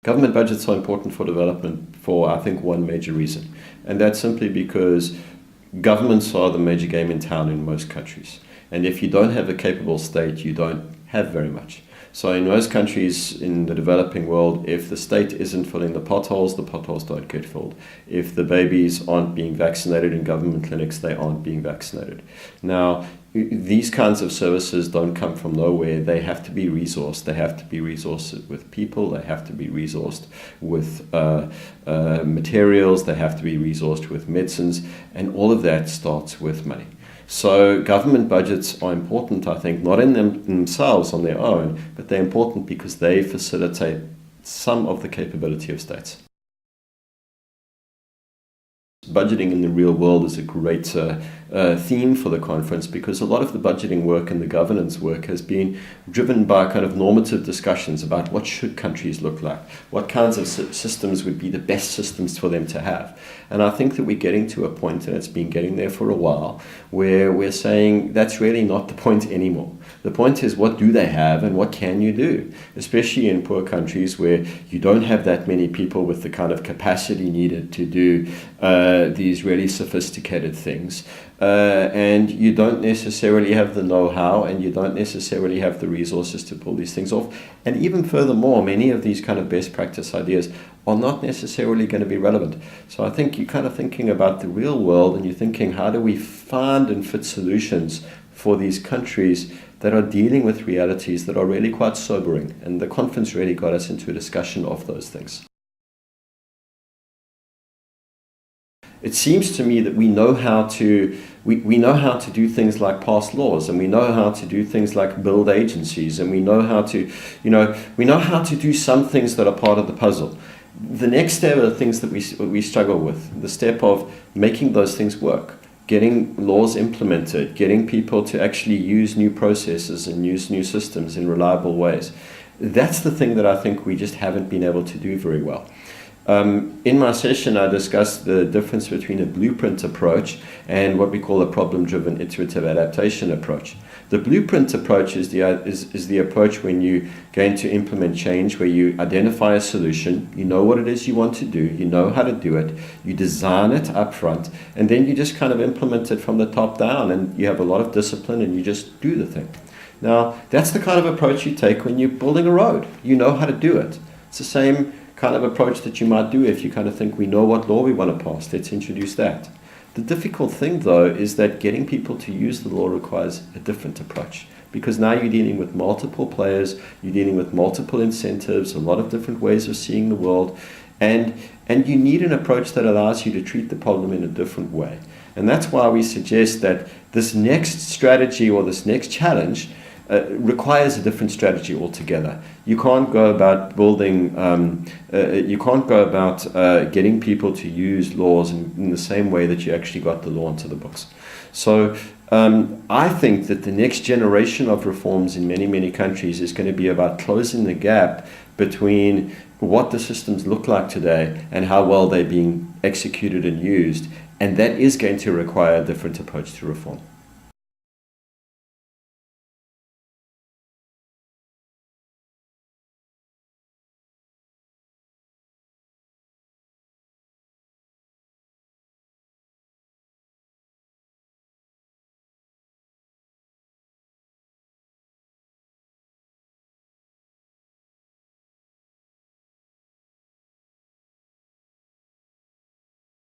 Government budgets are important for development for, I think, one major reason. And that's simply because governments are the major game in town in most countries. And if you don't have a capable state, you don't have very much. So in most countries in the developing world, if the state isn't filling the potholes don't get filled. If the babies aren't being vaccinated in government clinics, they aren't being vaccinated. Now, these kinds of services don't come from nowhere. They have to be resourced. They have to be resourced with people. They have to be resourced with materials. They have to be resourced with medicines. And all of that starts with money. So government budgets are important, I think, not in themselves on their own, but they're important because they facilitate some of the capability of states. Budgeting in the real world is a great theme for the conference, because a lot of the budgeting work and the governance work has been driven by kind of normative discussions about what should countries look like, what kinds of systems would be the best systems for them to have. And I think that we're getting to a point, and it's been getting there for a while, where we're saying that's really not the point anymore. The point is, what do they have and what can you do? Especially in poor countries where you don't have that many people with the kind of capacity needed to do these really sophisticated things. And you don't necessarily have the know-how, and you don't necessarily have the resources to pull these things off. And even furthermore, many of these kind of best practice ideas are not necessarily going to be relevant. So I think you're kind of thinking about the real world, and you're thinking, how do we find and fit solutions for these countries that are dealing with realities that are really quite sobering? And the conference really got us into a discussion of those things. It seems to me that we know how to do things like pass laws, and we know how to do things like build agencies, and we know how to do some things that are part of the puzzle. The next step are the things that we struggle with, the step of making those things work, getting laws implemented, getting people to actually use new processes and use new systems in reliable ways. That's the thing that I think we just haven't been able to do very well. In my session, I discussed the difference between a blueprint approach and what we call a problem-driven iterative adaptation approach. The blueprint approach is the approach when you're going to implement change, where you identify a solution, you know what it is you want to do, you know how to do it, you design it up front, and then you just kind of implement it from the top down, and you have a lot of discipline and you just do the thing. Now, that's the kind of approach you take when you're building a road. You know how to do it. It's the same kind of approach that you might do if you kind of think, we know what law we want to pass, let's introduce that. The difficult thing, though, is that getting people to use the law requires a different approach, because now you're dealing with multiple players, you're dealing with multiple incentives, a lot of different ways of seeing the world, and you need an approach that allows you to treat the problem in a different way. And that's why we suggest that this next strategy or this next challenge requires a different strategy altogether. You can't go about getting people to use laws in the same way that you actually got the law into the books. So I think that the next generation of reforms in many, many countries is going to be about closing the gap between what the systems look like today and how well they're being executed and used. And that is going to require a different approach to reform.